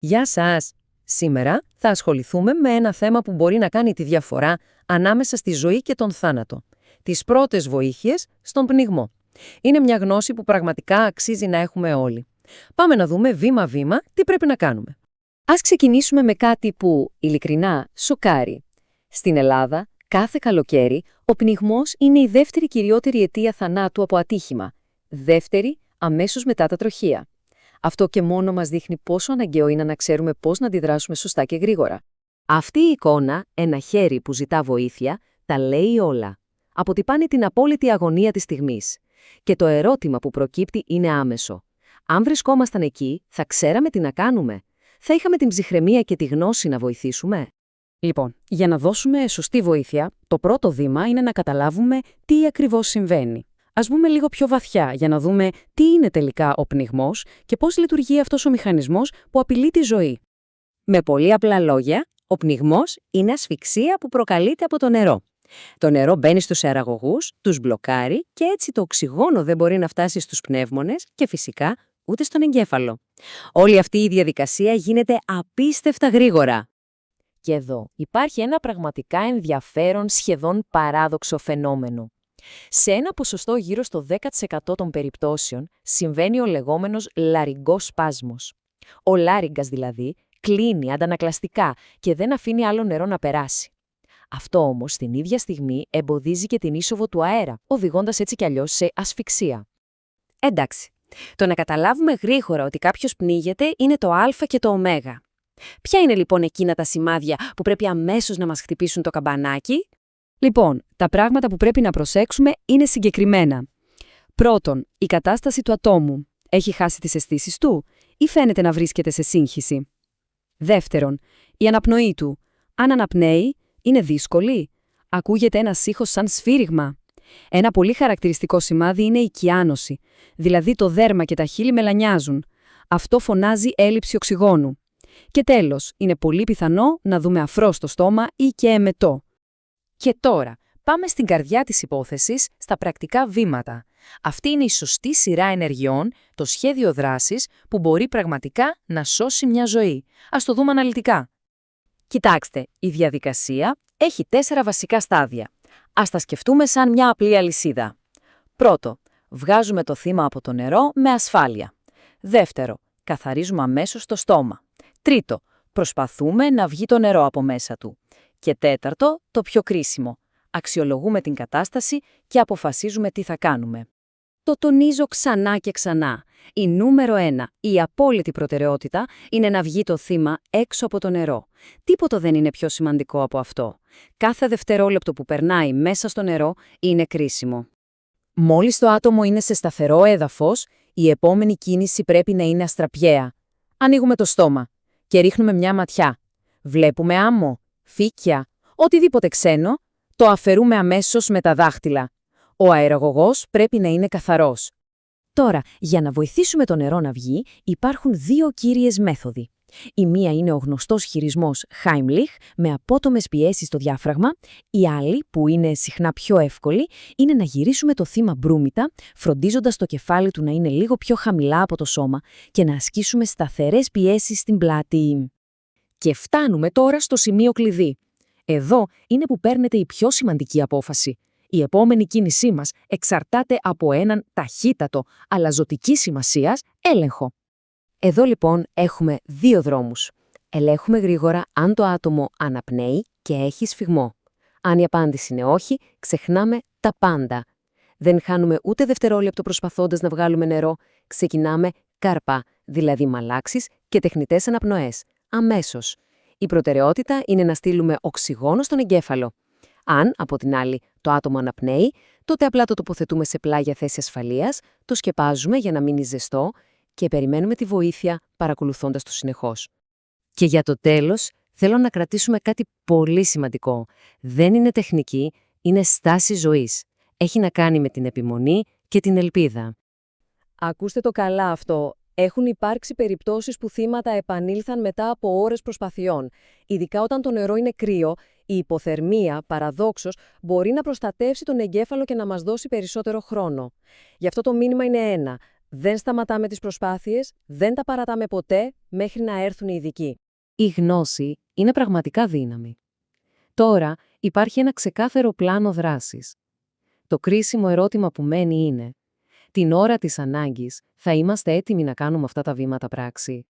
Γεια σας! Σήμερα θα ασχοληθούμε με ένα θέμα που μπορεί να κάνει τη διαφορά ανάμεσα στη ζωή και τον θάνατο. Τις πρώτες βοήθειες στον πνιγμό. Είναι μια γνώση που πραγματικά αξίζει να έχουμε όλοι. Πάμε να δούμε βήμα-βήμα τι πρέπει να κάνουμε. Ας ξεκινήσουμε με κάτι που, ειλικρινά, σοκάρει. Στην Ελλάδα, κάθε καλοκαίρι, ο πνιγμός είναι η δεύτερη κυριότερη αιτία θανάτου από ατύχημα. Δεύτερη, αμέσως μετά τα τροχεία. Αυτό και μόνο μας δείχνει πόσο αναγκαίο είναι να ξέρουμε πώς να αντιδράσουμε σωστά και γρήγορα. Αυτή η εικόνα, ένα χέρι που ζητά βοήθεια, τα λέει όλα. Αποτυπάνει την απόλυτη αγωνία της στιγμής. Και το ερώτημα που προκύπτει είναι άμεσο. Αν βρισκόμασταν εκεί, θα ξέραμε τι να κάνουμε. Θα είχαμε την ψυχραιμία και τη γνώση να βοηθήσουμε. Λοιπόν, για να δώσουμε σωστή βοήθεια, το πρώτο βήμα είναι να καταλάβουμε τι ακριβώς συμβαίνει. Ας μπούμε λίγο πιο βαθιά για να δούμε τι είναι τελικά ο πνιγμός και πώς λειτουργεί αυτός ο μηχανισμός που απειλεί τη ζωή. Με πολύ απλά λόγια, ο πνιγμός είναι ασφυξία που προκαλείται από το νερό. Το νερό μπαίνει στους αεραγωγούς, τους μπλοκάρει και έτσι το οξυγόνο δεν μπορεί να φτάσει στους πνεύμονες και φυσικά ούτε στον εγκέφαλο. Όλη αυτή η διαδικασία γίνεται απίστευτα γρήγορα. Και εδώ υπάρχει ένα πραγματικά ενδιαφέρον, σχεδόν παράδοξο φαινόμενο. Σε ένα ποσοστό γύρω στο 10% των περιπτώσεων συμβαίνει ο λεγόμενος λαρυγγός σπάσμος. Ο λάρυγγας δηλαδή κλείνει αντανακλαστικά και δεν αφήνει άλλο νερό να περάσει. Αυτό όμως την ίδια στιγμή εμποδίζει και την είσοδο του αέρα, οδηγώντας έτσι κι αλλιώς σε ασφυξία. Εντάξει, το να καταλάβουμε γρήγορα ότι κάποιος πνίγεται είναι το α και το ω. Ποια είναι λοιπόν εκείνα τα σημάδια που πρέπει αμέσως να μας χτυπήσουν το καμπανάκι? Λοιπόν, τα πράγματα που πρέπει να προσέξουμε είναι συγκεκριμένα. Πρώτον, η κατάσταση του ατόμου. Έχει χάσει τις αισθήσεις του ή φαίνεται να βρίσκεται σε σύγχυση? Δεύτερον, η αναπνοή του. Αν αναπνέει, είναι δύσκολη? Ακούγεται ένας ήχος σαν σφύριγμα? Ένα πολύ χαρακτηριστικό σημάδι είναι η κυάνωση, δηλαδή το δέρμα και τα χείλη μελανιάζουν. Αυτό φωνάζει έλλειψη οξυγόνου. Και τέλος, είναι πολύ πιθανό να δούμε αφρό στο στόμα ή και εμετό. Και τώρα, πάμε στην καρδιά της υπόθεσης, στα πρακτικά βήματα. Αυτή είναι η σωστή σειρά ενεργειών, το σχέδιο δράσης που μπορεί πραγματικά να σώσει μια ζωή. Ας το δούμε αναλυτικά. Κοιτάξτε, η διαδικασία έχει 4 βασικά στάδια. Ας τα σκεφτούμε σαν μια απλή αλυσίδα. Πρώτο, βγάζουμε το θύμα από το νερό με ασφάλεια. Δεύτερο, καθαρίζουμε αμέσως το στόμα. Τρίτο, προσπαθούμε να βγει το νερό από μέσα του. Και τέταρτο, το πιο κρίσιμο, αξιολογούμε την κατάσταση και αποφασίζουμε τι θα κάνουμε. Το τονίζω ξανά και ξανά. Η νούμερο 1, η απόλυτη προτεραιότητα, είναι να βγει το θύμα έξω από το νερό. Τίποτα δεν είναι πιο σημαντικό από αυτό. Κάθε δευτερόλεπτο που περνάει μέσα στο νερό είναι κρίσιμο. Μόλις το άτομο είναι σε σταθερό έδαφος, η επόμενη κίνηση πρέπει να είναι αστραπιαία. Ανοίγουμε το στόμα και ρίχνουμε μια ματιά. Βλέπουμε άμμο, φύκια, οτιδήποτε ξένο, το αφαιρούμε αμέσως με τα δάχτυλα. Ο αεραγωγός πρέπει να είναι καθαρός. Τώρα, για να βοηθήσουμε το νερό να βγει, υπάρχουν 2 κύριες μέθοδοι. Η μία είναι ο γνωστός χειρισμός Heimlich, με απότομες πιέσεις στο διάφραγμα. Η άλλη, που είναι συχνά πιο εύκολη, είναι να γυρίσουμε το θύμα μπρούμητα, φροντίζοντας το κεφάλι του να είναι λίγο πιο χαμηλά από το σώμα και να ασκήσουμε σταθερές πιέσεις στην πλάτη. Και φτάνουμε τώρα στο σημείο κλειδί. Εδώ είναι που παίρνεται η πιο σημαντική απόφαση. Η επόμενη κίνησή μας εξαρτάται από έναν ταχύτατο, αλλά ζωτικής σημασίας, έλεγχο. Εδώ λοιπόν έχουμε 2 δρόμους. Ελέγχουμε γρήγορα αν το άτομο αναπνέει και έχει σφυγμό. Αν η απάντηση είναι όχι, ξεχνάμε τα πάντα. Δεν χάνουμε ούτε δευτερόλεπτο προσπαθώντας να βγάλουμε νερό. Ξεκινάμε καρπά, δηλαδή μαλάξεις και τεχνητές αναπνοές. Αμέσως. Η προτεραιότητα είναι να στείλουμε οξυγόνο στον εγκέφαλο. Αν, από την άλλη, το άτομο αναπνέει, τότε απλά το τοποθετούμε σε πλάγια θέση ασφαλείας, το σκεπάζουμε για να μείνει ζεστό και περιμένουμε τη βοήθεια παρακολουθώντας το συνεχώς. Και για το τέλος, θέλω να κρατήσουμε κάτι πολύ σημαντικό. Δεν είναι τεχνική, είναι στάση ζωής. Έχει να κάνει με την επιμονή και την ελπίδα. Ακούστε το καλά αυτό. Έχουν υπάρξει περιπτώσεις που θύματα επανήλθαν μετά από ώρες προσπαθειών. Ειδικά όταν το νερό είναι κρύο, η υποθερμία, παραδόξως, μπορεί να προστατεύσει τον εγκέφαλο και να μας δώσει περισσότερο χρόνο. Γι' αυτό το μήνυμα είναι ένα. Δεν σταματάμε τις προσπάθειες, δεν τα παρατάμε ποτέ μέχρι να έρθουν οι ειδικοί. Η γνώση είναι πραγματικά δύναμη. Τώρα υπάρχει ένα ξεκάθαρο πλάνο δράσης. Το κρίσιμο ερώτημα που μένει είναι, την ώρα της ανάγκης θα είμαστε έτοιμοι να κάνουμε αυτά τα βήματα πράξη?